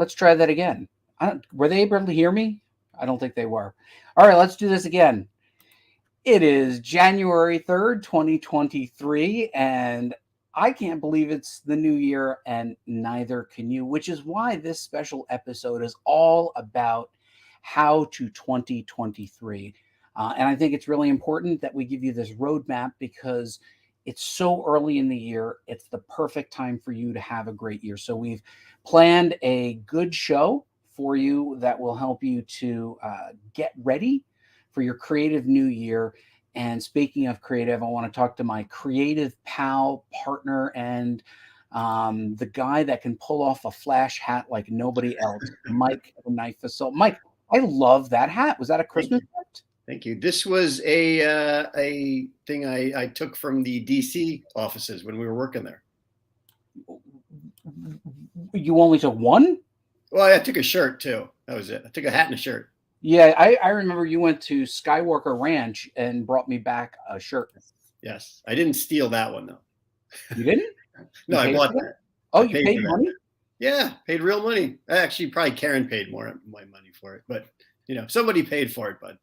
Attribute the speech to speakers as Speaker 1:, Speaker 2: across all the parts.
Speaker 1: Let's try that again. Were they able to hear me? I don't think they were. All right, let's do this again. It is January 3rd, 2023, and I can't believe it's the new year, and neither can you, which is why this special episode is all about how to 2023. And I think it's really important that we give you this roadmap because it's so early in the year. It's the perfect time for you to have a great year. So we've planned a good show for you that will help you to get ready for your creative new year. And speaking of creative, I want to talk to my creative pal, partner, and the guy that can pull off a flash hat like nobody else, Mike Fasolo. Mike, I love that hat. Was that a Christmas gift?
Speaker 2: Thank you. This was a thing I took from the DC offices when we were working there.
Speaker 1: You only took one?
Speaker 2: Well, I took a shirt too. That was it. I took a hat and a shirt.
Speaker 1: Yeah, I remember you went to Skywalker Ranch and brought me back a shirt.
Speaker 2: Yes. I didn't steal that one, though.
Speaker 1: You didn't?
Speaker 2: No, I bought that.
Speaker 1: Oh, you paid money?
Speaker 2: Yeah, paid real money. Actually, probably Karen paid more my money for it. But, somebody paid for it, bud.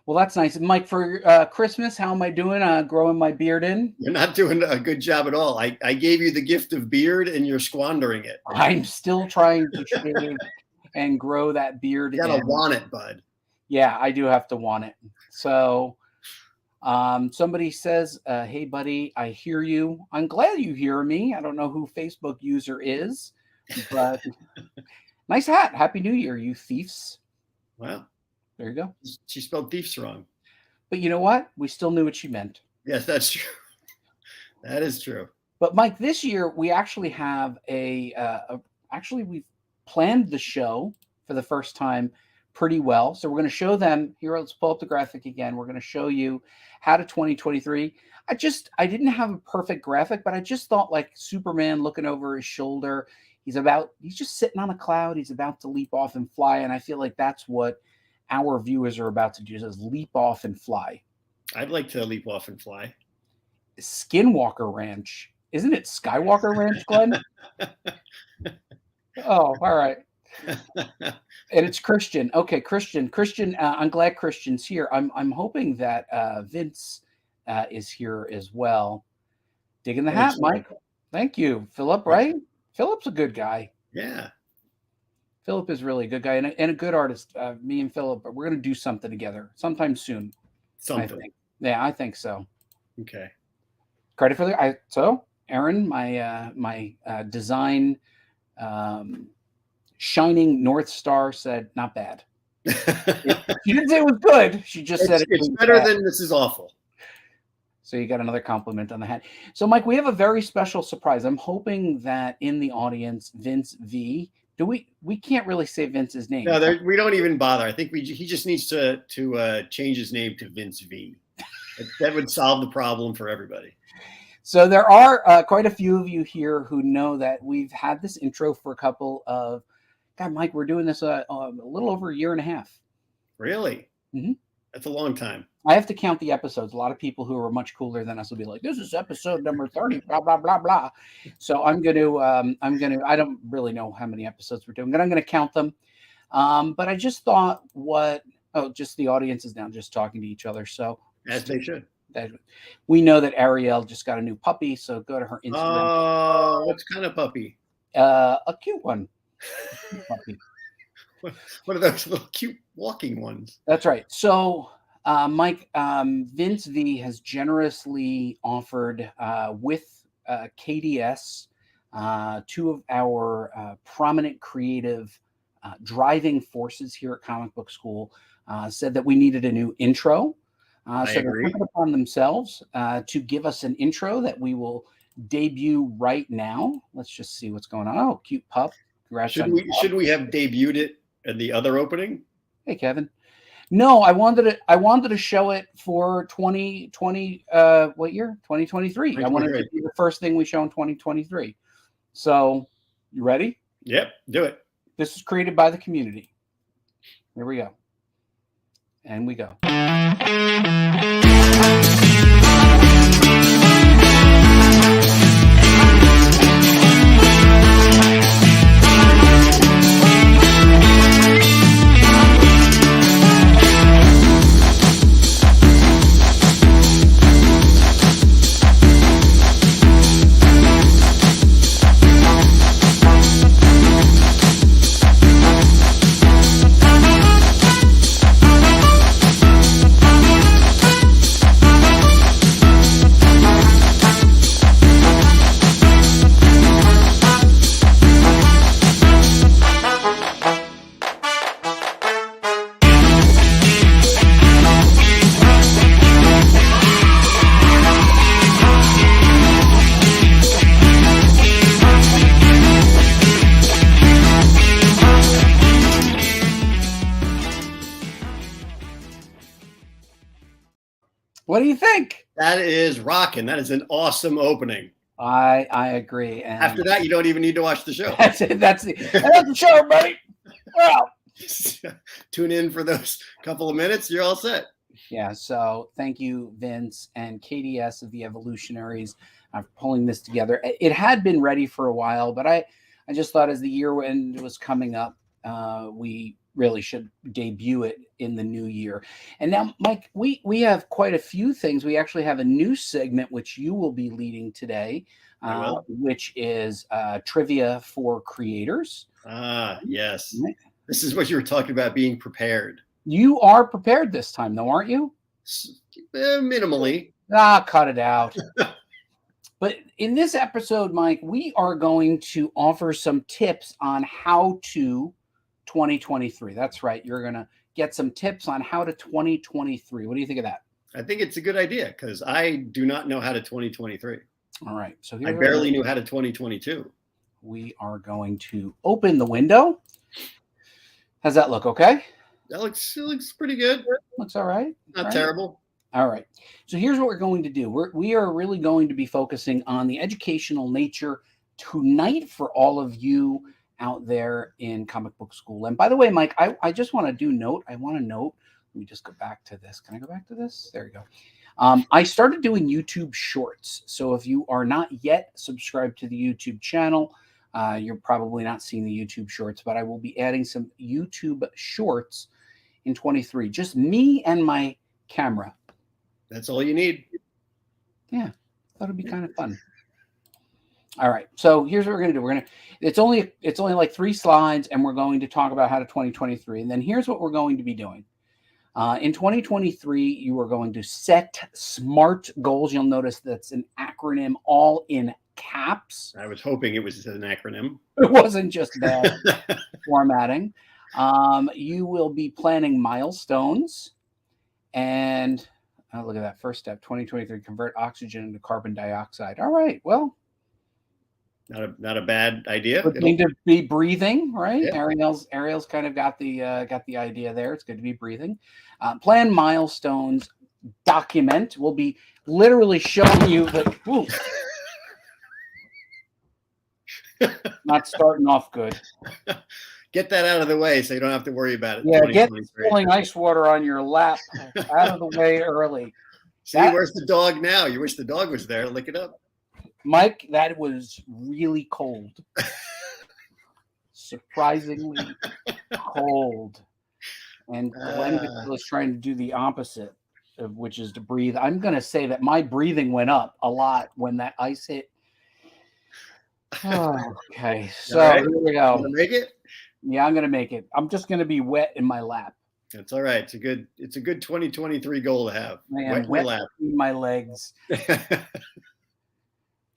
Speaker 1: Well, that's nice. Mike, for Christmas, how am I doing growing my beard in?
Speaker 2: You're not doing a good job at all. I gave you the gift of beard, and you're squandering it.
Speaker 1: I'm still trying to shave and grow that beard.
Speaker 2: You gotta want it, bud.
Speaker 1: Yeah, I do have to want it. So somebody says, hey, buddy, I hear you. I'm glad you hear me. I don't know who Facebook user is, but nice hat. Happy New Year, you thieves.
Speaker 2: Wow.
Speaker 1: There you go.
Speaker 2: She spelled thieves wrong.
Speaker 1: But you know what? We still knew what she meant.
Speaker 2: Yes, that's true. That is true.
Speaker 1: But Mike, this year we actually have we've planned the show for the first time pretty well. So we're going to show them here. Let's pull up the graphic again. We're going to show you how to 2023. I didn't have a perfect graphic, but I just thought like Superman looking over his shoulder. He's just sitting on a cloud. He's about to leap off and fly. And I feel like that's what our viewers are about to do, is leap off and fly.
Speaker 2: I'd like to leap off and fly.
Speaker 1: Skinwalker Ranch. Isn't it Skywalker Ranch, Glenn? Oh, all right. And it's Christian. Okay, Christian. I'm glad Christian's here. I'm hoping that Vince is here as well. Digging the hat, Mike. Thank you, Philip. Right? Philip's a good guy.
Speaker 2: Yeah.
Speaker 1: Philip is really a good guy and a good artist. Me and Philip, we're going to do something together sometime soon.
Speaker 2: Something.
Speaker 1: I think so.
Speaker 2: Okay.
Speaker 1: Credit for so Aaron, my design shining North Star said not bad. She didn't say it was good. She just said
Speaker 2: it's better than this is awful.
Speaker 1: So you got another compliment on the hat. So Mike, we have a very special surprise. I'm hoping that in the audience, Vince V. We can't really say Vince's name.
Speaker 2: No, we don't even bother. I think he just needs to change his name to Vince V. That would solve the problem for everybody.
Speaker 1: So there are quite a few of you here who know that we've had this intro for a couple of, God, Mike, we're doing this a little over a year and a half.
Speaker 2: Really?
Speaker 1: Mm-hmm.
Speaker 2: That's a long time.
Speaker 1: I have to count the episodes. A lot of people who are much cooler than us will be like, this is episode number 30, blah, blah, blah, blah. So I don't really know how many episodes we're doing, but I'm going to count them. But I just thought just the audience is now just talking to each other. So
Speaker 2: as they should.
Speaker 1: We know that Ariel just got a new puppy, so go to her Instagram.
Speaker 2: Oh, what kind of puppy?
Speaker 1: A cute one. Puppy.
Speaker 2: What are those little cute walking ones?
Speaker 1: That's right. So, Mike, Vince V has generously offered with KDS, two of our prominent creative driving forces here at Comic Book School, said that we needed a new intro. So they're coming upon themselves to give us an intro that we will debut right now. Let's just see what's going on. Oh, cute pup.
Speaker 2: Should we have debuted it at the other opening?
Speaker 1: Hey, Kevin. No, I wanted to show it for 2020. What year? 2023. I wanted it to be the first thing we show in 2023. So, you ready?
Speaker 2: Yep, do it.
Speaker 1: This was created by the community. Here we go. And we go. What do you think?
Speaker 2: That is rocking. That is an awesome opening.
Speaker 1: I agree. And
Speaker 2: after that, you don't even need to watch the show.
Speaker 1: That's it. That's the show, everybody. Well,
Speaker 2: tune in for those couple of minutes. You're all set.
Speaker 1: Yeah. So thank you, Vince and KDS of the Evolutionaries, for pulling this together. It had been ready for a while, but I just thought as the year end was coming up, we really should debut it in the new year. And now, Mike, we have quite a few things. We actually have a new segment which you will be leading today, which is trivia for creators.
Speaker 2: Yes. This is what you were talking about, being prepared.
Speaker 1: You are prepared this time, though, aren't you?
Speaker 2: Minimally.
Speaker 1: Cut it out. But in this episode, Mike, we are going to offer some tips on how to 2023. That's right. You're going to get some tips on how to 2023. What do you think of that?
Speaker 2: I think it's a good idea because I do not know how to 2023.
Speaker 1: All right. So
Speaker 2: I barely knew how to 2022.
Speaker 1: We are going to open the window. How's that look? Okay.
Speaker 2: That looks pretty good.
Speaker 1: Looks all right.
Speaker 2: Not terrible.
Speaker 1: All right. So here's what we're going to do. We are really going to be focusing on the educational nature tonight for all of you out there in comic book school. And by the way, Mike, I just want to note. Let me just go back to this. Can I go back to this? There you go. I started doing YouTube shorts. So if you are not yet subscribed to the YouTube channel, you're probably not seeing the YouTube shorts, but I will be adding some YouTube shorts in 23. Just me and my camera.
Speaker 2: That's all you need.
Speaker 1: Yeah, thought it'd be kind of fun. All right, so here's what we're gonna do. It's only like 3 slides, and we're going to talk about how to 2023. And then here's what we're going to be doing. In 2023, you are going to set SMART goals. You'll notice that's an acronym, all in caps.
Speaker 2: I was hoping it was an acronym.
Speaker 1: It wasn't just bad formatting. You will be planning milestones, and look at that. First step, 2023, convert oxygen into carbon dioxide. All right, well,
Speaker 2: not a bad idea.
Speaker 1: Good thing to be breathing, right?
Speaker 2: Yeah.
Speaker 1: Ariel's kind of got the idea there. It's good to be breathing. Plan milestones. Document. We'll be literally showing you the. Not starting off good.
Speaker 2: Get that out of the way so you don't have to worry about it.
Speaker 1: Yeah, get spilling ice water on your lap out of the way early.
Speaker 2: See, where's the dog now? You wish the dog was there. Lick it up.
Speaker 1: Mike, that was really cold. Surprisingly cold. And Glenn was trying to do the opposite, which is to breathe. I'm going to say that my breathing went up a lot when that ice hit. Oh, okay, so
Speaker 2: right.
Speaker 1: Here we go.
Speaker 2: You gonna make it?
Speaker 1: Yeah, I'm going to make it. I'm just going to be wet in my lap.
Speaker 2: That's all right. It's a good 2023 goal to have.
Speaker 1: Man, wet in my legs.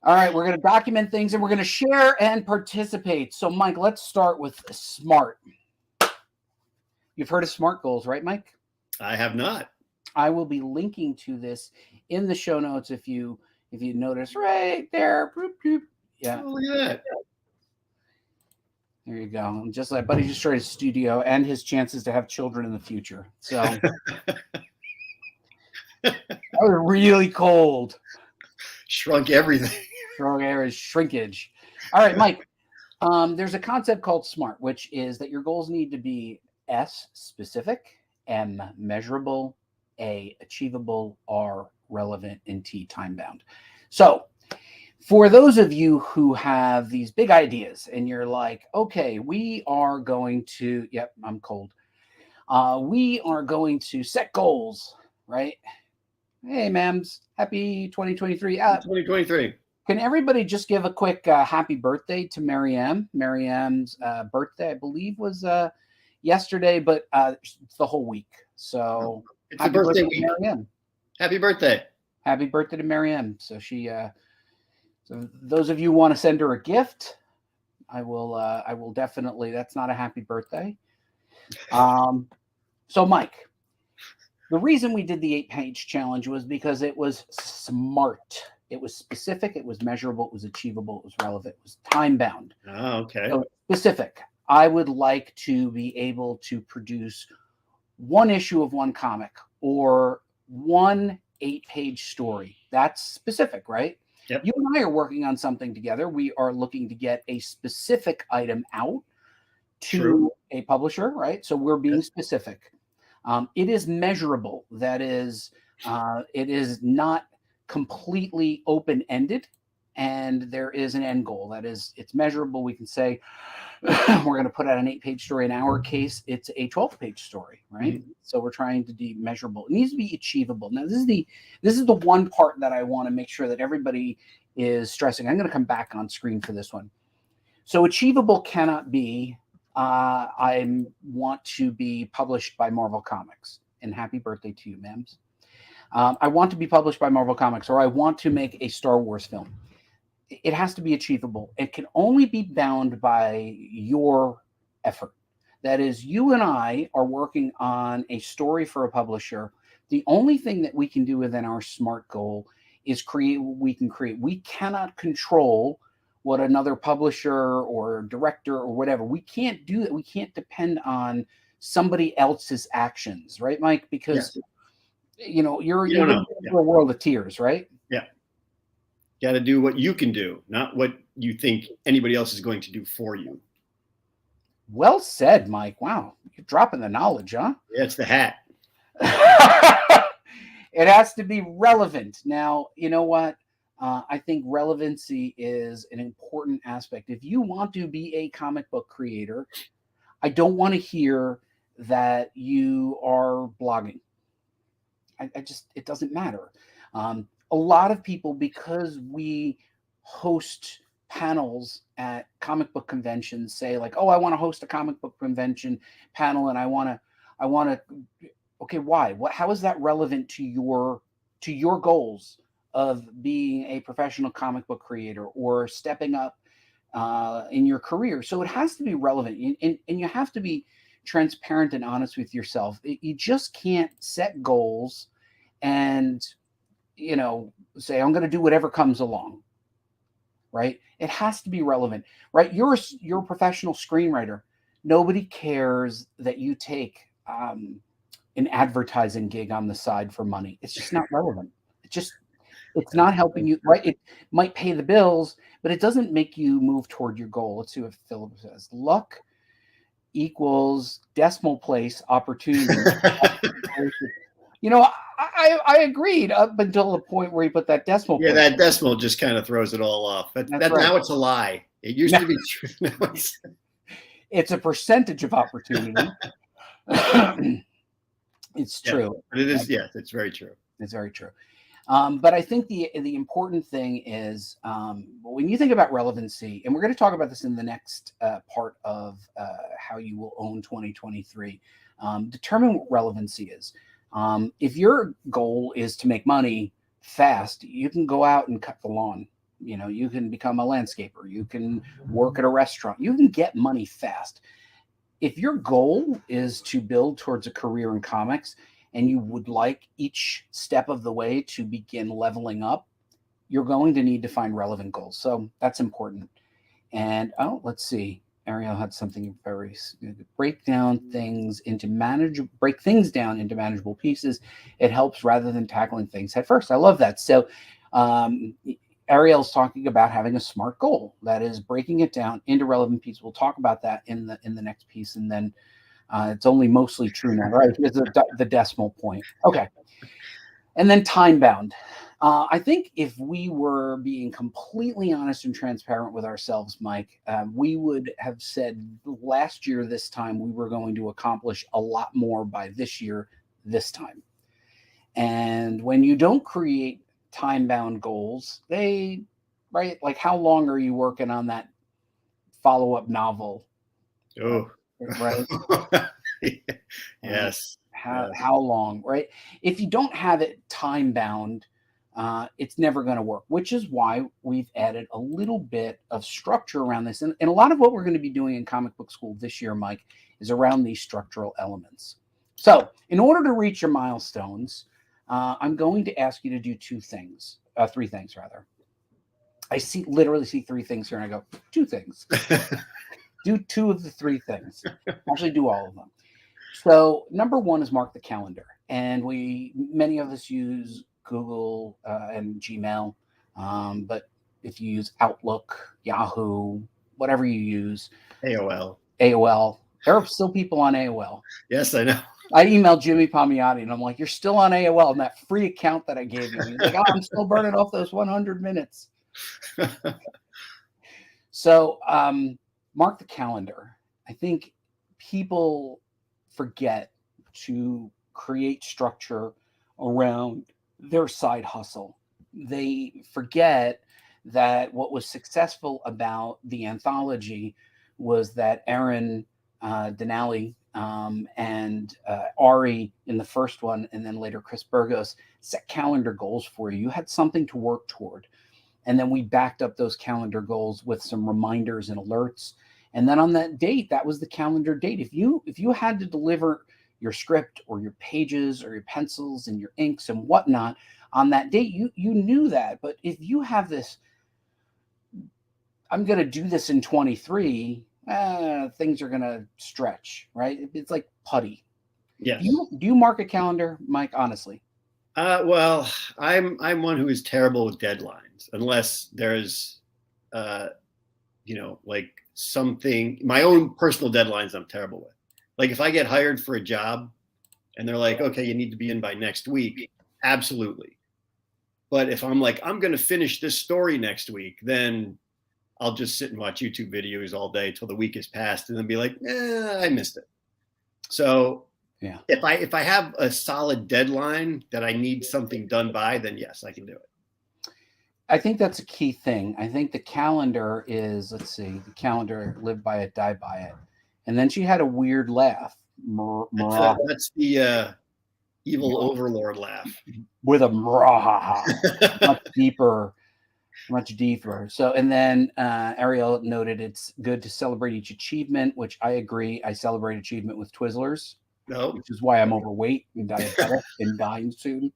Speaker 1: All right, we're going to document things and we're going to share and participate. So, Mike, let's start with SMART. You've heard of SMART goals, right, Mike?
Speaker 2: I have not.
Speaker 1: I will be linking to this in the show notes if you notice right there. Bloop, bloop. Yeah.
Speaker 2: Oh, look at that.
Speaker 1: There you go. Just like Buddy destroyed his studio and his chances to have children in the future. So that was really cold.
Speaker 2: Shrunk everything.
Speaker 1: Shrinkage. All right, Mike. There's a concept called SMART, which is that your goals need to be S, specific, M, measurable, A, achievable, R, relevant, and T, time-bound. So for those of you who have these big ideas and you're like, okay, we are going to, yep, I'm cold. We are going to set goals, right? Hey, ma'ams, happy 2023.
Speaker 2: 2023.
Speaker 1: Can everybody just give a quick happy birthday to Marianne? Marianne's birthday, I believe, was yesterday, but it's the whole week. So
Speaker 2: it's the birthday week.
Speaker 1: Marianne.
Speaker 2: Happy birthday.
Speaker 1: Happy birthday to Marianne. So so those of you who want to send her a gift, I will definitely, that's not a happy birthday. So Mike, the reason we did the 8-page challenge was because it was SMART. It was specific, it was measurable, it was achievable, it was relevant, it was time-bound.
Speaker 2: Oh, okay.
Speaker 1: So specific. I would like to be able to produce one issue of one comic or one 8-page story. That's specific, right?
Speaker 2: Yep.
Speaker 1: You and I are working on something together. We are looking to get a specific item out
Speaker 2: True.
Speaker 1: to a publisher, right? So we're being
Speaker 2: Yes.
Speaker 1: specific. It is measurable. That is, it is not completely open-ended, and there is an end goal. That is, it's measurable. We can say we're going to put out an 8-page story. In our case, it's a 12-page story, right?
Speaker 2: Mhm.
Speaker 1: So we're trying to be measurable. It needs to be achievable. Now, this is the one part that I want to make sure that everybody is stressing. I'm going to come back on screen for this one. So achievable cannot be, I want to be published by Marvel Comics. And happy birthday to you, Mems. I want to be published by Marvel Comics, or I want to make a Star Wars film. It has to be achievable. It can only be bound by your effort. That is, you and I are working on a story for a publisher. The only thing that we can do within our SMART goal is create what we can create. We cannot control what another publisher or director or whatever. We can't do that. We can't depend on somebody else's actions, right, Mike? Because you're
Speaker 2: You don't
Speaker 1: going
Speaker 2: know.
Speaker 1: through a world of tears, right?
Speaker 2: Yeah. Got to do what you can do, not what you think anybody else is going to do for you.
Speaker 1: Well said, Mike. Wow, you're dropping the knowledge, huh?
Speaker 2: Yeah, it's the hat.
Speaker 1: It has to be relevant. Now, you know what? I think relevancy is an important aspect. If you want to be a comic book creator, I don't want to hear that you are blogging. It doesn't matter. A lot of people, because we host panels at comic book conventions, say like, "Oh, I want to host a comic book convention panel, and I want to." Okay, why? How is that relevant to your goals of being a professional comic book creator or stepping up in your career? So it has to be relevant, and you have to be transparent and honest with yourself. You just can't set goals and say I'm going to do whatever comes along, right? It has to be relevant, right? You're a professional screenwriter. Nobody cares that you take an advertising gig on the side for money. It's just not relevant. It's not helping you, right? It might pay the bills, but it doesn't make you move toward your goal. Let's see what Philip says. Luck equals decimal place opportunity. I agreed up until the point where you put that decimal
Speaker 2: Yeah,
Speaker 1: place.
Speaker 2: that decimal just kind of throws it all off. But
Speaker 1: That's right.
Speaker 2: Now it's a lie. It used to be true. Now
Speaker 1: it's a percentage of opportunity. It's true.
Speaker 2: But it is, yes, it's very true.
Speaker 1: It's very true. But I think the important thing is when you think about relevancy, and we're going to talk about this in the next part of how you will own 2023, determine what relevancy is. If your goal is to make money fast, you can go out and cut the lawn. You can become a landscaper. You can work at a restaurant. You can get money fast. If your goal is to build towards a career in comics and you would like each step of the way to begin leveling up, you're going to need to find relevant goals. So that's important. And let's see. Ariel had something very break things down into manageable pieces. It helps rather than tackling things head first. I love that. So Ariel's talking about having a SMART goal, that is breaking it down into relevant pieces. We'll talk about that in the next piece, and then it's only mostly true now, right? Here's the decimal point. Okay, and then time bound. I think if we were being completely honest and transparent with ourselves, Mike, we would have said last year this time we were going to accomplish a lot more by this year this time. And when you don't create time-bound goals, right? Like how long are you working on that follow-up novel?
Speaker 2: Oh,
Speaker 1: right.
Speaker 2: Yes.
Speaker 1: How long, right? If you don't have it time-bound, it's never going to work, which is why we've added a little bit of structure around this. And a lot of what we're going to be doing in comic book school this year, Mike, is around these structural elements. So in order to reach your milestones, I'm going to ask you to do three things rather. I literally see three things here and I go, two things. Do two of the three things. Actually do all of them. So number one is mark the calendar. And many of us use Google and Gmail. But if you use Outlook, Yahoo, whatever you use,
Speaker 2: AOL.
Speaker 1: AOL, there are still people on AOL.
Speaker 2: Yes, I know.
Speaker 1: I emailed Jimmy Palmiotti and I'm like, you're still on AOL and that free account that I gave you. He's like, oh, I'm still burning off those 100 minutes. So mark the calendar. I think people forget to create structure around their side hustle. They forget that what was successful about the anthology was that Aaron Denali and Ari in the first one, and then later Chris Burgos set calendar goals for you. You had something to work toward. And then we backed up those calendar goals with some reminders and alerts. And then on that date, that was the calendar date. If you had to deliver your script or your pages or your pencils and your inks and whatnot on that date, you knew that. But if you have this, I'm going to do this in 23, things are going to stretch, right? It's like putty.
Speaker 2: Yes.
Speaker 1: Do you mark a calendar, Mike? Honestly.
Speaker 2: Well, I'm one who is terrible with deadlines, unless there's, like something. My own personal deadlines, I'm terrible with. Like if I get hired for a job, and they're like, "Okay, you need to be in by next week," absolutely. But if I'm like, "I'm going to finish this story next week," then I'll just sit and watch YouTube videos all day till the week is passed, and then be like, "I missed it." So.
Speaker 1: Yeah.
Speaker 2: If I have a solid deadline that I need something done by, then yes, I can do it.
Speaker 1: I think that's a key thing. I think the calendar is, let's see, the calendar live by it, die by it. And then she had a weird laugh.
Speaker 2: That's the evil overlord laugh.
Speaker 1: With a mrahaha. much deeper. So, and then Ariel noted it's good to celebrate each achievement, which I agree. I celebrate achievement with Twizzlers.
Speaker 2: No.
Speaker 1: Which is why I'm overweight and diabetic and dying soon.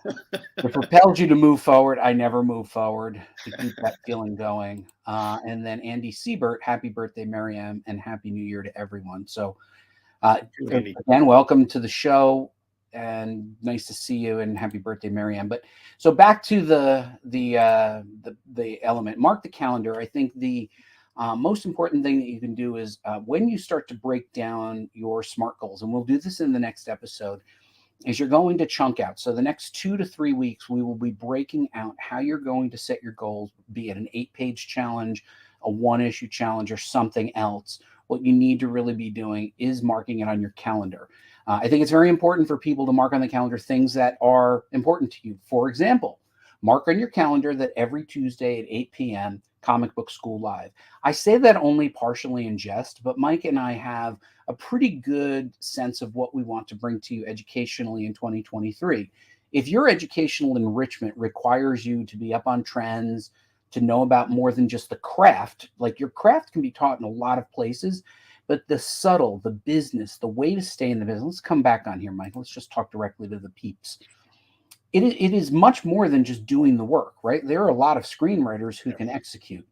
Speaker 1: It propels you to move forward. I never move forward to keep that feeling going. And then Andy Siebert, happy birthday, Miriam, and happy new year to everyone. So again, welcome to the show and nice to see you and happy birthday, Miriam. But so back to the element, mark the calendar. I think the most important thing that you can do is when you start to break down your SMART goals, and we'll do this in the next episode, is you're going to chunk out. So the next 2 to 3 weeks, we will be breaking out how you're going to set your goals, be it an 8-page challenge, a 1-issue challenge, or something else. What you need to really be doing is marking it on your calendar. I think it's very important for people to mark on the calendar things that are important to you. For example, mark on your calendar that every Tuesday at 8 p.m., Comic Book School Live. I say that only partially in jest, but Mike and I have a pretty good sense of what we want to bring to you educationally in 2023. If your educational enrichment requires you to be up on trends, to know about more than just the craft, like your craft can be taught in a lot of places, but the subtle, the business, the way to stay in the business. Let's come back on here, Mike. Let's just talk directly to the peeps. It is much more than just doing the work, right? There are a lot of screenwriters who can execute.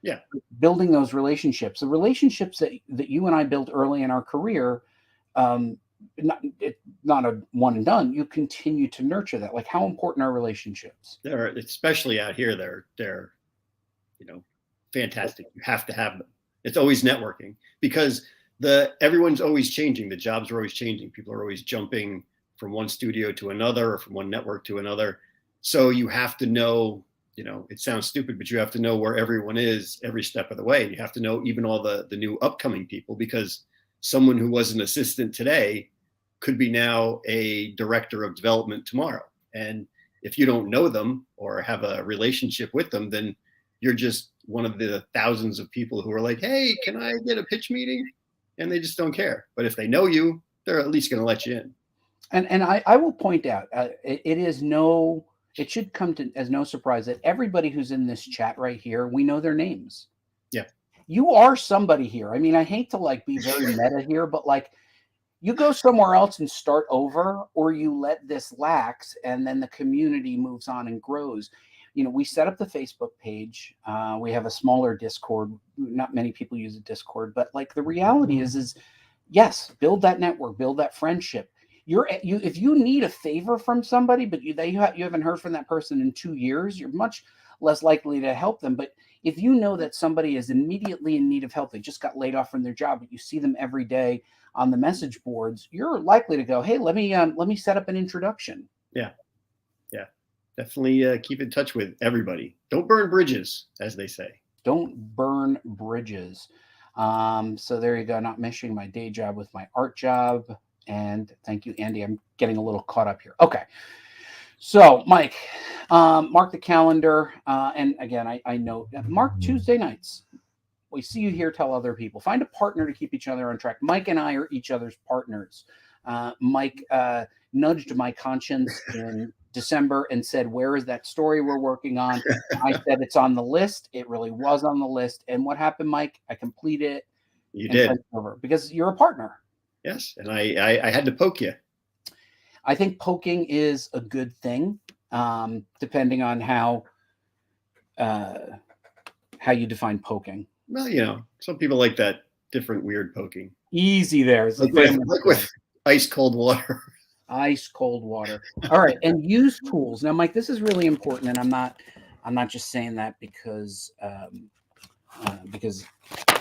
Speaker 2: Yeah.
Speaker 1: Building those relationships, the relationships that you and I built early in our career, not a one and done. You continue to nurture that. Like, how important are relationships?
Speaker 2: They're, especially out here, they're fantastic. You have to have them. It's always networking because everyone's always changing. The jobs are always changing. People are always jumping from one studio to another or from one network to another. So you have to know, it sounds stupid, but you have to know where everyone is every step of the way. And you have to know even all the new upcoming people, because someone who was an assistant today could be now a director of development tomorrow. And if you don't know them or have a relationship with them, then you're just one of the thousands of people who are like, "Hey, can I get a pitch meeting?" And they just don't care. But if they know you, they're at least going to let you in.
Speaker 1: And I will point out, it should come as no surprise that everybody who's in this chat right here, we know their names.
Speaker 2: Yeah.
Speaker 1: You are somebody here. I mean, I hate to be very meta here, but you go somewhere else and start over, or you let this lax and then the community moves on and grows. We set up the Facebook page. We have a smaller Discord. Not many people use a Discord, but the reality is yes, build that network, build that friendship. if you need a favor from somebody, but you haven't heard from that person in 2 years, you're much less likely to help them. But if you know that somebody is immediately in need of help, they just got laid off from their job, but you see them every day on the message boards, you're likely to go, hey, let me set up an introduction.
Speaker 2: Yeah. Definitely keep in touch with everybody. Don't burn bridges, as they say.
Speaker 1: Don't burn bridges. So there you go. Not meshing my day job with my art job. And thank you, Andy. I'm getting a little caught up here. Okay. So, Mike, mark the calendar. And again, I note, mark Tuesday nights. We see you here, tell other people. Find a partner to keep each other on track. Mike and I are each other's partners. Mike nudged my conscience in December and said, where is that story we're working on? I said, it's on the list. It really was on the list. And what happened, Mike? I completed it.
Speaker 2: You did.
Speaker 1: Over because you're a partner.
Speaker 2: Yes. And I had to poke you.
Speaker 1: I think poking is a good thing, depending on how you define poking.
Speaker 2: Well, some people like that different weird poking.
Speaker 1: Easy there. It's
Speaker 2: like with ice cold water.
Speaker 1: Ice cold water. All right, and use tools. Now, Mike, this is really important, and I'm not just saying that because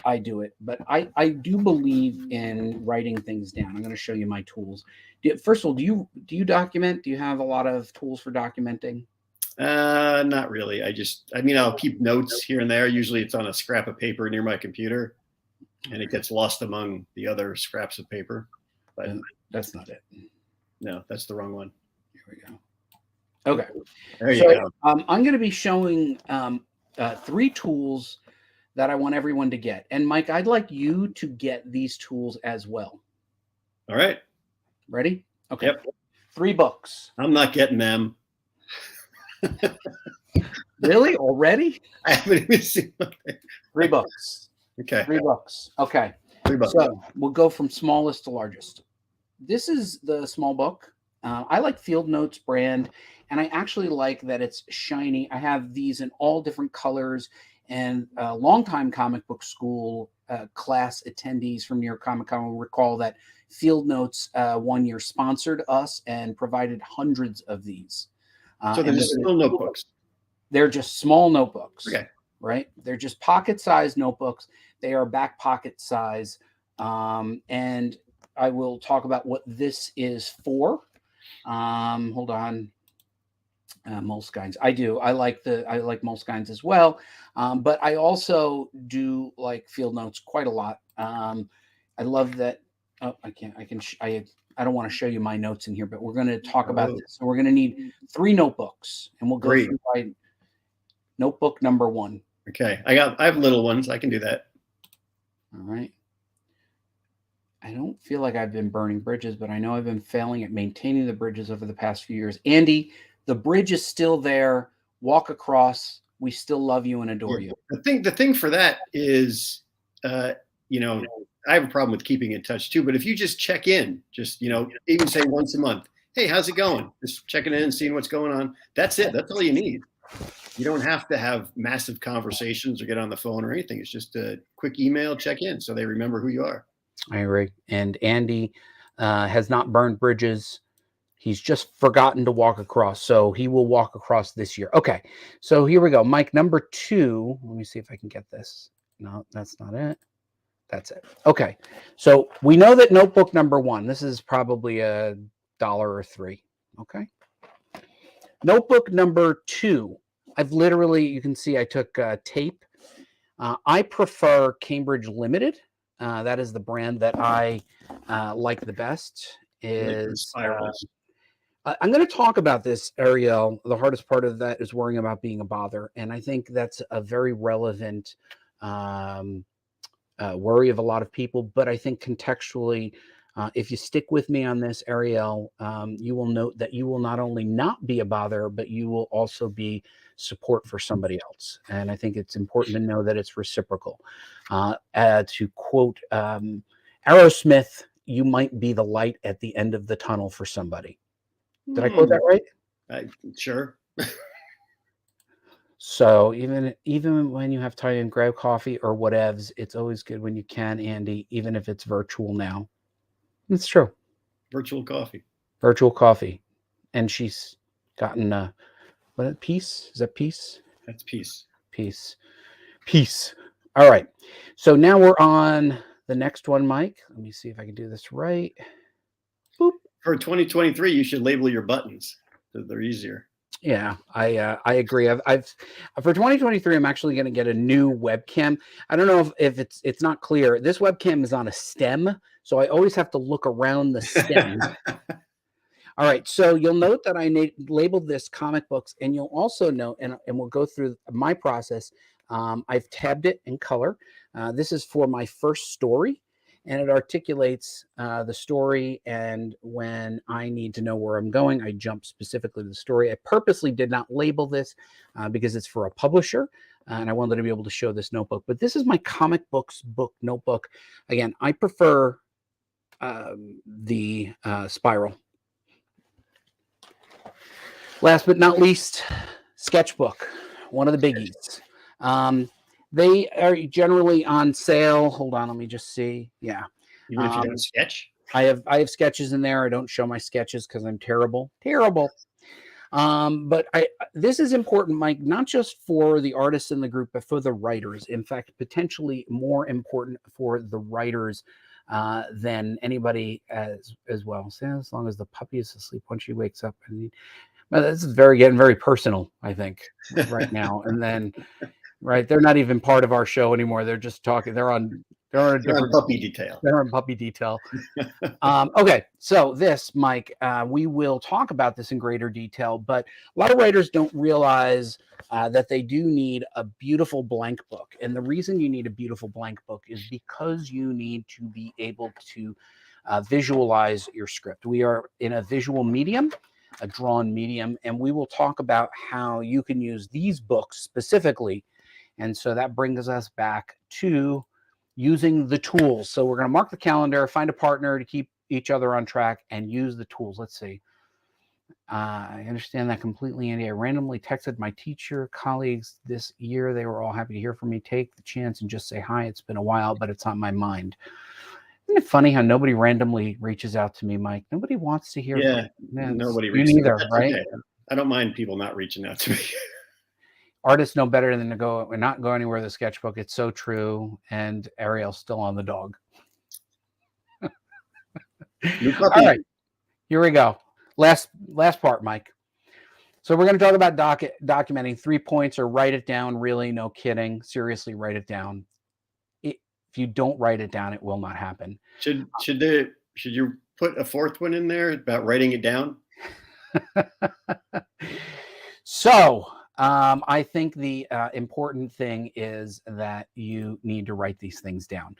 Speaker 1: I do it, but I do believe in writing things down. I'm going to show you my tools. First of all, do you document? Do you have a lot of tools for documenting?
Speaker 2: Not really. I'll keep notes here and there. Usually it's on a scrap of paper near my computer and it gets lost among the other scraps of paper, but
Speaker 1: that's not it.
Speaker 2: No, that's the wrong one.
Speaker 1: Here we go. Okay.
Speaker 2: There you go.
Speaker 1: I'm going to be showing 3 tools that I want everyone to get. And Mike, I'd like you to get these tools as well.
Speaker 2: All right.
Speaker 1: Ready? Okay.
Speaker 2: Yep.
Speaker 1: 3 books.
Speaker 2: I'm not getting them.
Speaker 1: Really? Already?
Speaker 2: I haven't even seen them.
Speaker 1: 3 books.
Speaker 2: Okay.
Speaker 1: 3 books. Okay.
Speaker 2: 3 books.
Speaker 1: So we'll go from smallest to largest. This is the small book. I like Field Notes brand, and I actually like that it's shiny. I have these in all different colors, and longtime comic book school class attendees from New York Comic Con will recall that Field Notes one year sponsored us and provided hundreds of these.
Speaker 2: So they're just little notebooks.
Speaker 1: They're just small notebooks.
Speaker 2: Okay.
Speaker 1: Right? They're just pocket-sized notebooks. They are back pocket size. And I will talk about what this is for. Hold on. Moleskines. I like Moleskines as well. But I also do like Field Notes quite a lot. I love that. Oh, I don't want to show you my notes in here, but we're going to talk about this. So we're going to need 3 notebooks, and we'll go through by notebook number 1.
Speaker 2: Okay. I have little ones. I can do that.
Speaker 1: All right. I don't feel like I've been burning bridges, but I know I've been failing at maintaining the bridges over the past few years. Andy, the bridge is still there. Walk across. We still love you and adore you.
Speaker 2: The thing for that is, I have a problem with keeping in touch too, but if you just check in, even say once a month, hey, how's it going? Just checking in and seeing what's going on. That's it. That's all you need. You don't have to have massive conversations or get on the phone or anything. It's just a quick email, check in so they remember who you are.
Speaker 1: I agree. And Andy has not burned bridges. He's just forgotten to walk across. So he will walk across this year. Okay. So here we go. Mike, number 2. Let me see if I can get this. No, that's not it. That's it. Okay. So we know that notebook number 1, this is probably $1 or $3. Okay. Notebook number 2. You can see I took tape. I prefer Cambridge Limited. That is the brand that I like the best. I'm going to talk about this, Ariel. The hardest part of that is worrying about being a bother. And I think that's a very relevant worry of a lot of people. But I think contextually, if you stick with me on this, Ariel, you will note that you will not only not be a bother, but you will also be support for somebody else. And I think it's important to know that it's reciprocal. To quote Aerosmith, you might be the light at the end of the tunnel for somebody. Did I quote that right?
Speaker 2: Sure.
Speaker 1: So even when you have time and grab coffee or whatevs, it's always good when you can, Andy, even if it's virtual now. It's true.
Speaker 2: Virtual coffee.
Speaker 1: Virtual coffee. And she's gotten what, peace? Is that peace?
Speaker 2: That's peace.
Speaker 1: Peace. Peace. All right. So now we're on the next one, Mike. Let me see if I can do this right. Boop.
Speaker 2: For 2023, you should label your buttons. They're easier.
Speaker 1: Yeah, I agree. I've for 2023, I'm actually going to get a new webcam. I don't know if it's not clear. This webcam is on a stem, so I always have to look around the stem. All right, so you'll note that I labeled this comic books, and you'll also note, and we'll go through my process. I've tabbed it in color. This is for my first story, and it articulates the story. And when I need to know where I'm going, I jump specifically to the story. I purposely did not label this because it's for a publisher, and I wanted to be able to show this notebook. But this is my comic books book notebook. Again, I prefer the spiral. Last but not least, sketchbook, one of the biggies. They are generally on sale. Hold on, let me just see. Yeah.
Speaker 2: Even if you don't sketch?
Speaker 1: I have sketches in there. I don't show my sketches because I'm terrible. But this is important, Mike, not just for the artists in the group, but for the writers. In fact, potentially more important for the writers than anybody as well. So as long as the puppy is asleep when she wakes up. This is getting very personal, I think, right now. And then, right, they're not even part of our show anymore. They're just talking. They're on a different
Speaker 2: puppy detail.
Speaker 1: They're on puppy detail. Okay, so this, Mike, we will talk about this in greater detail. But a lot of writers don't realize that they do need a beautiful blank book, and the reason you need a beautiful blank book is because you need to be able to visualize your script. We are in a visual medium, a drawn medium, and we will talk about how you can use these books specifically. And so that brings us back to using the tools. So we're going to mark the calendar, find a partner to keep each other on track, and use the tools. Let's see. I understand that completely, Andy. I randomly texted my teacher colleagues this year. They were all happy to hear from me. Take the chance and just say hi. It's been a while, but it's on my mind. Isn't it funny how nobody randomly reaches out to me, Mike? Nobody wants to hear
Speaker 2: from
Speaker 1: me.
Speaker 2: Nobody
Speaker 1: reaches out. Either, right?
Speaker 2: Okay. I don't mind people not reaching out to me.
Speaker 1: Artists know better than to go and not go anywhere with a sketchbook. It's so true. And Ariel's still on the dog. All right, here we go. Last part, Mike. So we're going to talk about documenting 3 points, or write it down. Really, no kidding. Seriously, write it down. If you don't write it down, it will not happen.
Speaker 2: Should you put a fourth one in there about writing it down?
Speaker 1: So I think the important thing is that you need to write these things down.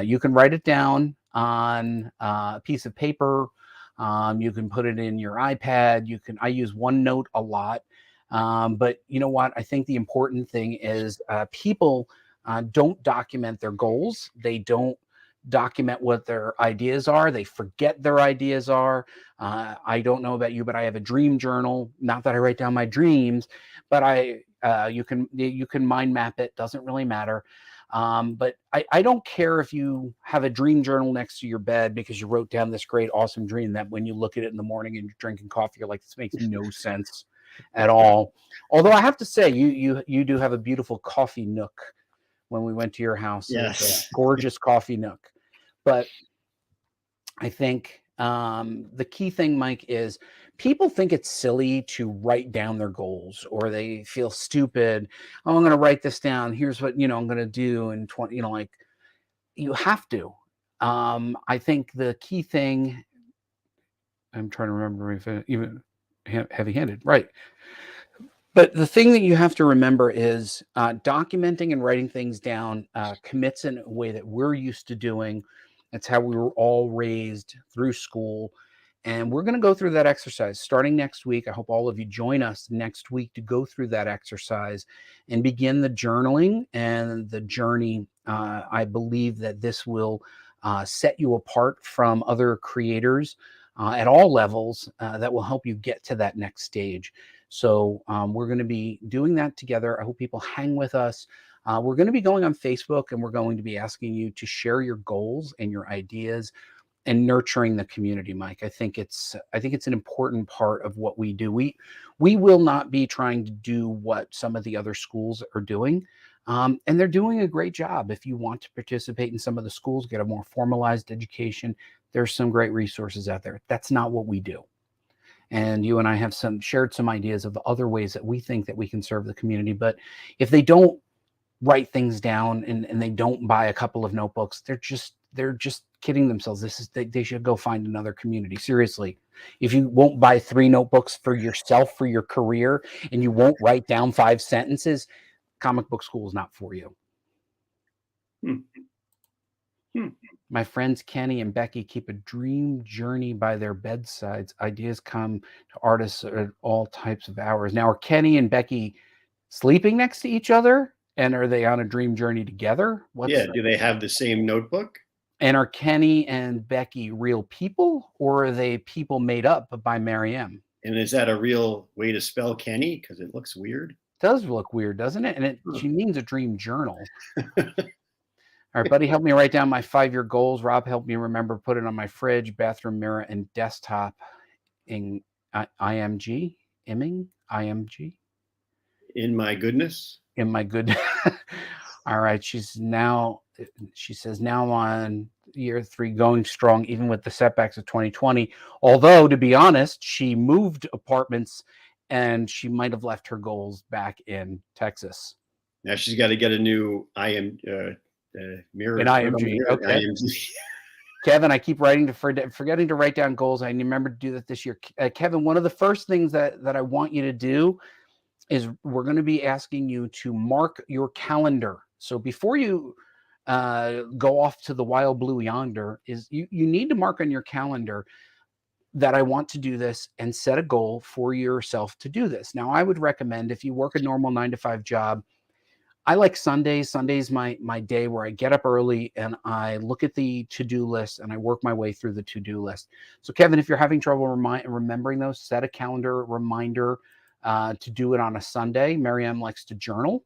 Speaker 1: You can write it down on a piece of paper. You can put it in your iPad. I use OneNote a lot. But you know what? I think the important thing is people don't document their goals. They don't document what their ideas are. They forget their ideas are. I don't know about you, but I have a dream journal. Not that I write down my dreams, but you can mind map it. Doesn't really matter. But I don't care if you have a dream journal next to your bed because you wrote down this great, awesome dream that when you look at it in the morning and you're drinking coffee, you're like, this makes no sense at all. Although I have to say, you do have a beautiful coffee nook. When we went to your house,
Speaker 2: yes,
Speaker 1: a gorgeous coffee nook. But I think the key thing, Mike, is people think it's silly to write down their goals, or they feel stupid. Oh, I'm going to write this down. Here's what I'm going to do in 20. Like you have to. I think the key thing. I'm trying to remember if even heavy-handed, right? But the thing that you have to remember is documenting and writing things down commits in a way that we're used to doing. That's how we were all raised through school. And we're going to go through that exercise starting next week. I hope all of you join us next week to go through that exercise and begin the journaling and the journey. I believe that this will set you apart from other creators at all levels that will help you get to that next stage. So we're going to be doing that together. I hope people hang with us. We're going to be going on Facebook, and we're going to be asking you to share your goals and your ideas and nurturing the community, Mike. I think it's an important part of what we do. We will not be trying to do what some of the other schools are doing. And they're doing a great job. If you want to participate in some of the schools, get a more formalized education, there's some great resources out there. That's not what we do. And you and I have shared some ideas of other ways that we think that we can serve the community. But if they don't write things down and they don't buy a couple of notebooks, they're just kidding themselves. They should go find another community. Seriously. If you won't buy 3 notebooks for yourself, for your career, and you won't write down 5 sentences, comic book school is not for you. My friends Kenny and Becky keep a dream journey by their bedsides. Ideas come to artists at all types of hours. Now, are Kenny and Becky sleeping next to each other? And are they on a dream journey together?
Speaker 2: Do they have the same notebook?
Speaker 1: And are Kenny and Becky real people, or are they people made up by Mary M?
Speaker 2: And is that a real way to spell Kenny? Because it looks weird.
Speaker 1: It does look weird, doesn't it? And she means a dream journal. All right, buddy, help me write down my 5-year goals. Rob, help me remember, put it on my fridge, bathroom mirror, and desktop in IMG. IMG.
Speaker 2: In my goodness.
Speaker 1: In my good. All right. She says now on year 3, going strong, even with the setbacks of 2020. Although, to be honest, she moved apartments and she might have left her goals back in Texas.
Speaker 2: Now she's got to get a new mirror.
Speaker 1: In IMG. Okay. IMG. Kevin, I keep forgetting to write down goals. I remember to do that this year. Kevin, one of the first things that I want you to do is we're going to be asking you to mark your calendar. So before you go off to the wild blue yonder, is you need to mark on your calendar that I want to do this and set a goal for yourself to do this. Now, I would recommend, if you work a normal 9-to-5 job, I like Sundays. Sunday's my day where I get up early and I look at the to-do list and I work my way through the to-do list. So Kevin, if you're having trouble remembering those, set a calendar reminder to do it on a Sunday. Mary M likes to journal.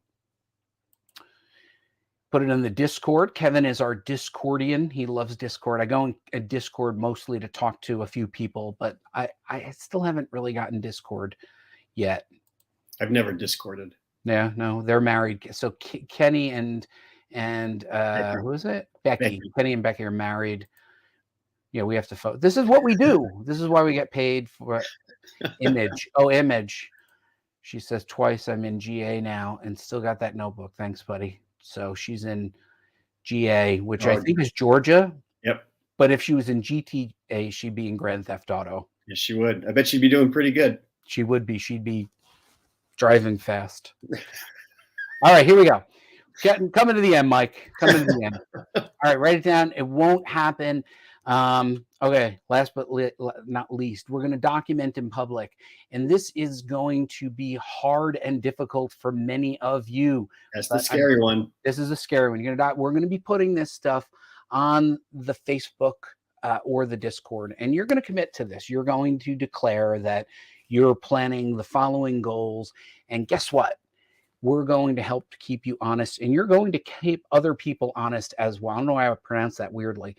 Speaker 1: Put it in the Discord. Kevin is our Discordian. He loves Discord. I go in Discord mostly to talk to a few people, but I still haven't really gotten Discord yet.
Speaker 2: I've never Discorded.
Speaker 1: Yeah, no, they're married. So Kenny and who is it? Becky. Kenny and Becky are married. Yeah, we have to this is what we do. This is why we get paid for Image. Oh, Image. She says twice I'm in GA now and still got that notebook. Thanks, buddy. So she's in GA, which I think is Georgia.
Speaker 2: Yep.
Speaker 1: But if she was in GTA, she'd be in Grand Theft Auto.
Speaker 2: Yes, she would. I bet she'd be doing pretty good.
Speaker 1: She would be. She'd be driving fast. All right, here we go. Coming to the end, Mike. Coming to the end. All right, write it down. It won't happen. Okay, last but not least, we're going to document in public. And this is going to be hard and difficult for many of you.
Speaker 2: That's the scary one.
Speaker 1: This is a scary one. We're going to be putting this stuff on the Facebook or the Discord. And you're going to commit to this. You're going to declare that you're planning the following goals. And guess what? We're going to help to keep you honest. And you're going to keep other people honest as well. I don't know how I pronounce that weirdly.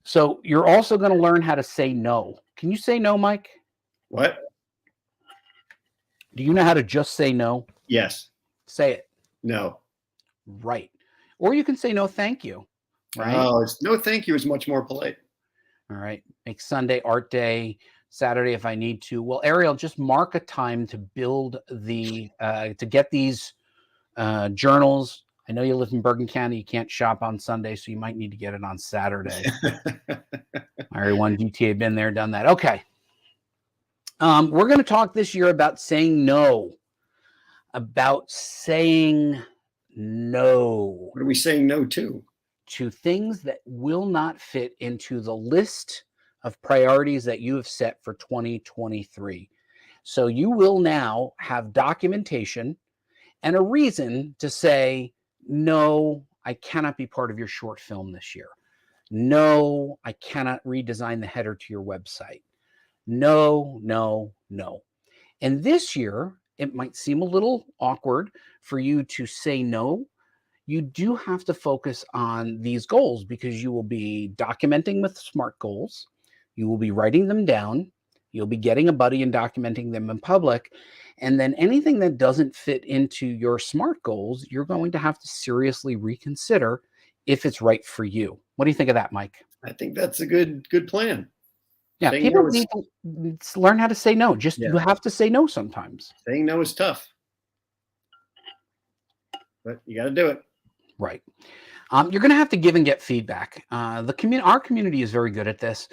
Speaker 1: So you're also going to learn how to say no. Can you say no, Mike?
Speaker 2: What?
Speaker 1: Do you know how to just say no?
Speaker 2: Yes.
Speaker 1: Say it.
Speaker 2: No.
Speaker 1: Right. Or you can say no, thank you. Right?
Speaker 2: Oh, no, thank you is much more polite.
Speaker 1: All right. Make Sunday art day, Saturday if I need to. Well, Ariel, just mark a time to build to get these journals. I know you live in Bergen County. You can't shop on Sunday, so you might need to get it on Saturday. Everyone, GTA, been there, done that. Okay. We're going to talk this year about saying no. About saying no.
Speaker 2: What are we saying no to?
Speaker 1: To things that will not fit into the list of priorities that you have set for 2023. So you will now have documentation and a reason to say, no, I cannot be part of your short film this year. No, I cannot redesign the header to your website. No, no, no. And this year, it might seem a little awkward for you to say no. you do have to focus on these goals because you will be documenting with SMART goals. You will be writing them down. You'll be getting a buddy and documenting them in public. And then anything that doesn't fit into your SMART goals, you're going to have to seriously reconsider if it's right for you. What do you think of that, Mike?
Speaker 2: I think that's a good plan.
Speaker 1: Yeah,
Speaker 2: Saying
Speaker 1: people
Speaker 2: no is,
Speaker 1: need to learn how to say no. Just
Speaker 2: yeah,
Speaker 1: you have to say no sometimes.
Speaker 2: saying no is tough, but you got to do it.
Speaker 1: Right. You're going to have to give and get feedback. Our community is very good at this.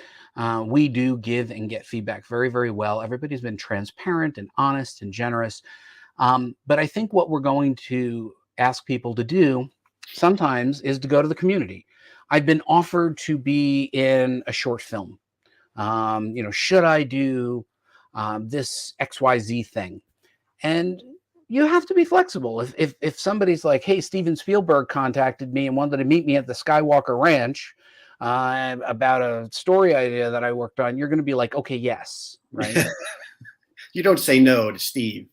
Speaker 1: We do give and get feedback very, very well. Everybody's been transparent and honest and generous. But I think what we're going to ask people to do sometimes is to go to the community. I've been offered to be in a short film. Should I do this XYZ thing? And you have to be flexible. If somebody's like, hey, Steven Spielberg contacted me and wanted to meet me at the Skywalker Ranch about a story idea that I worked on, you're going to be like, okay, yes, right?
Speaker 2: You don't say no to Steve.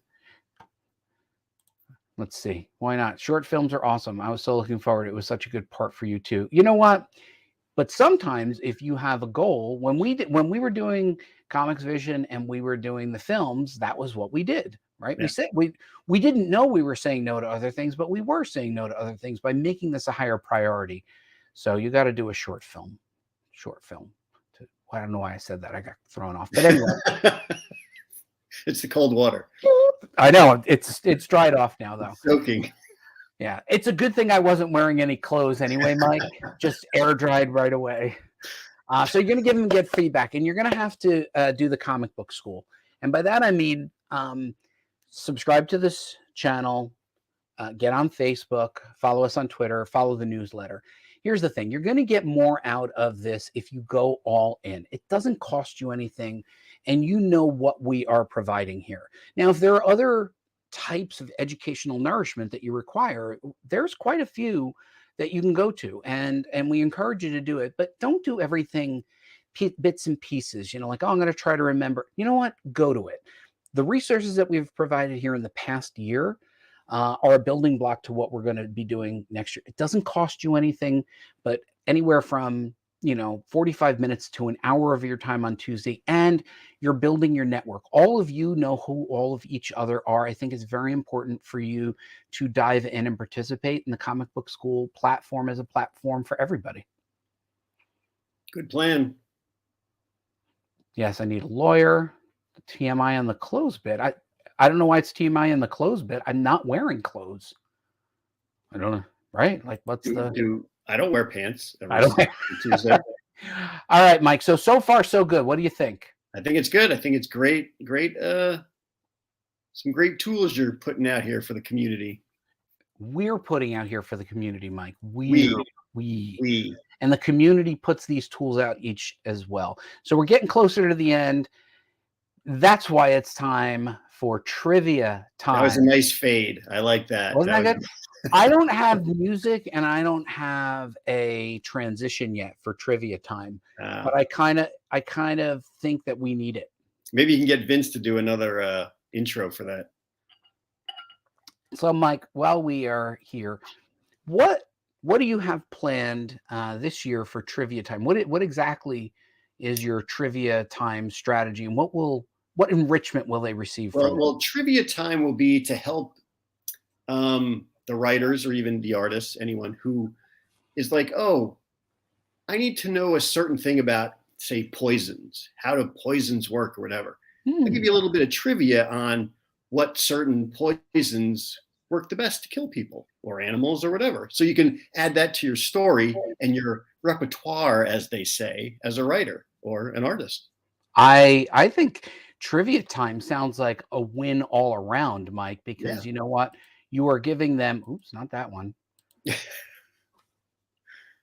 Speaker 1: Let's see. Why not? Short films are awesome. I was so looking forward. It was such a good part for you too. You know what? But sometimes if you have a goal, when we were doing Comics Vision and we were doing the films, that was what we did, right?
Speaker 2: Yeah.
Speaker 1: We said we didn't know we were saying no to other things, but we were saying no to other things by making this a higher priority. So you got to do a short film. I don't know why I said that. I got thrown off. But anyway.
Speaker 2: It's the cold water.
Speaker 1: I know. It's dried off now, though.
Speaker 2: It's soaking.
Speaker 1: Yeah. It's a good thing I wasn't wearing any clothes anyway, Mike. Just air dried right away. So you're going to give them get feedback, and you're going to have to do the comic book school. And by that, I mean subscribe to this channel, get on Facebook, follow us on Twitter, follow the newsletter. Here's the thing. You're going to get more out of this if you go all in. It doesn't cost you anything, and you know what we are providing here. Now, if there are other types of educational nourishment that you require, there's quite a few that you can go to, and we encourage you to do it, but don't do everything bits and pieces, like, oh, I'm going to try to remember. You know what? Go to it. The resources that we've provided here in the past year are a building block to what we're going to be doing next year. It doesn't cost you anything, but anywhere from 45 minutes to an hour of your time on Tuesday, and you're building your network. All of you know who all of each other are. I think it's very important for you to dive in and participate in the Comic Book School platform as a platform for everybody.
Speaker 2: Good plan.
Speaker 1: Yes, I need a lawyer. TMI on the clothes bit. I don't know why it's TMI in the clothes bit. I'm not wearing clothes. I don't know. Right? Like, what's
Speaker 2: I don't wear pants.
Speaker 1: I don't. Tuesday. All right, Mike. So far, so good. What do you think?
Speaker 2: I think it's good. I think it's great. Some great tools you're putting out here for the community.
Speaker 1: We're putting out here for the community, Mike. We. And the community puts these tools out each as well. So we're getting closer to the end. That's why it's time for trivia time.
Speaker 2: That was a nice fade. I like that.
Speaker 1: Wasn't that good? I don't have music and I don't have a transition yet for trivia time, but I kind of think that we need it.
Speaker 2: Maybe you can get Vince to do another intro for that.
Speaker 1: So, Mike, while we are here, what do you have planned this year for trivia time? What exactly is your trivia time strategy, and what enrichment will they receive from it?
Speaker 2: Well, trivia time will be to help the writers or even the artists, anyone who is like, oh, I need to know a certain thing about, say, poisons, how do poisons work or whatever. I'll give you a little bit of trivia on what certain poisons work the best to kill people or animals or whatever. So you can add that to your story and your repertoire, as they say, as a writer or an artist.
Speaker 1: I think trivia time sounds like a win all around, Mike, because you know what? You are giving them, oops, not that one.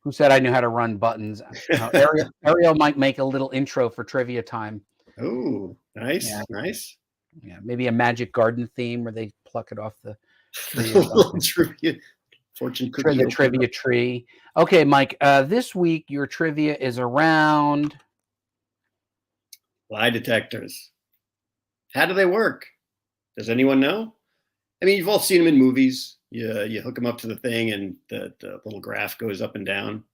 Speaker 1: Who said I knew how to run buttons? Ariel might make a little intro for trivia time.
Speaker 2: Oh, nice, nice.
Speaker 1: Yeah, maybe a Magic Garden theme where they pluck it off the tree.
Speaker 2: Trivia, fortune cookie.
Speaker 1: The trivia tree. Okay, Mike. This week your trivia is around
Speaker 2: lie detectors. How do they work? Does anyone know? I mean, you've all seen them in movies. You hook them up to the thing, and the little graph goes up and down.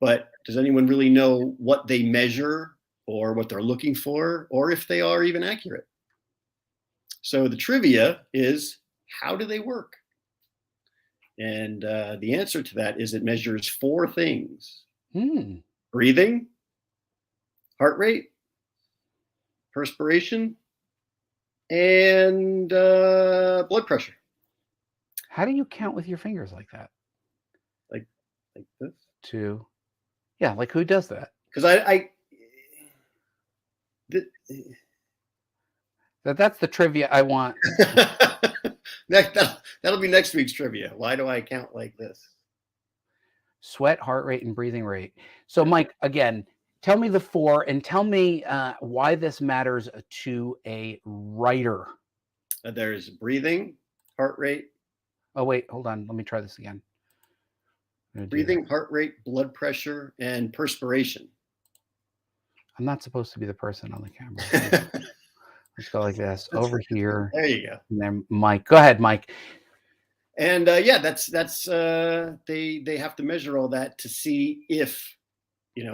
Speaker 2: But does anyone really know what they measure or what they're looking for, or if they are even accurate? So the trivia is, how do they work? And the answer to that is it measures 4 things: breathing, heart rate, perspiration, and blood pressure.
Speaker 1: How do you count with your fingers like that?
Speaker 2: Like this?
Speaker 1: 2. Yeah, like who does that?
Speaker 2: Because
Speaker 1: That's the trivia I want.
Speaker 2: that'll be next week's trivia. Why do I count like this?
Speaker 1: Sweat, heart rate, and breathing rate. So, Mike, again, tell me the 4 and tell me why this matters to a writer.
Speaker 2: There's breathing, heart rate.
Speaker 1: Oh, wait, hold on. Let me try this again.
Speaker 2: Breathing, heart rate, blood pressure, and perspiration.
Speaker 1: I'm not supposed to be the person on the camera. Let's go like this. Over here.
Speaker 2: There you go.
Speaker 1: And then Mike. Go ahead, Mike.
Speaker 2: And yeah, that's they have to measure all that to see if,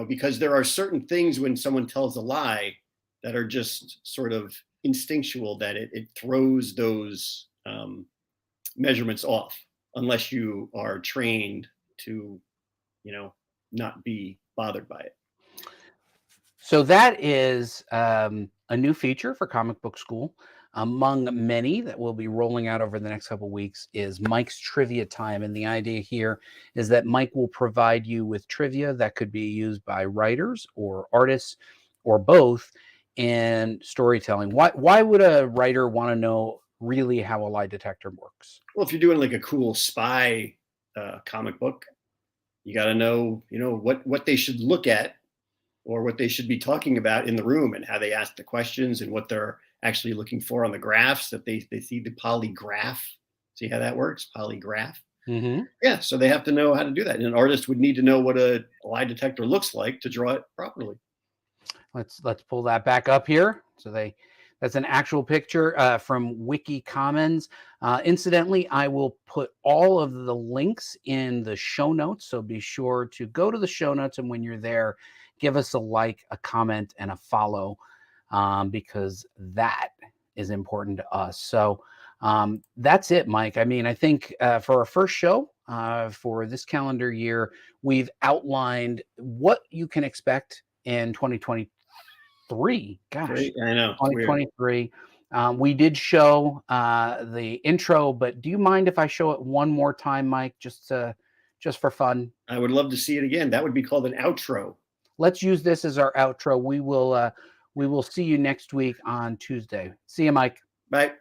Speaker 2: because there are certain things when someone tells a lie that are just sort of instinctual, that it throws those measurements off unless you are trained to, not be bothered by it.
Speaker 1: So that is a new feature for Comic Book School. Among many that will be rolling out over the next couple of weeks is Mike's Trivia Time. And the idea here is that Mike will provide you with trivia that could be used by writers or artists or both in storytelling. Why would a writer want to know really how a lie detector works?
Speaker 2: Well, if you're doing like a cool spy comic book, you got to know, what they should look at or what they should be talking about in the room, and how they ask the questions and what they're actually looking for on the graphs, that they see the polygraph. See how that works? Polygraph.
Speaker 1: Mm-hmm.
Speaker 2: Yeah, so they have to know how to do that. And an artist would need to know what a lie detector looks like to draw it properly.
Speaker 1: Let's pull that back up here. So that's an actual picture from Wiki Commons. Incidentally, I will put all of the links in the show notes. So be sure to go to the show notes, and when you're there, give us a like, a comment, and a follow, because that is important to us. So that's it, Mike. I mean, I think for our first show for this calendar year, we've outlined what you can expect in 2023. Gosh,
Speaker 2: Great. I know.
Speaker 1: 2023. We did show the intro, but do you mind if I show it one more time, Mike, just for fun?
Speaker 2: I would love to see it again. That would be called an outro.
Speaker 1: Let's use this as our outro. We will see you next week on Tuesday. See you, Mike.
Speaker 2: Bye.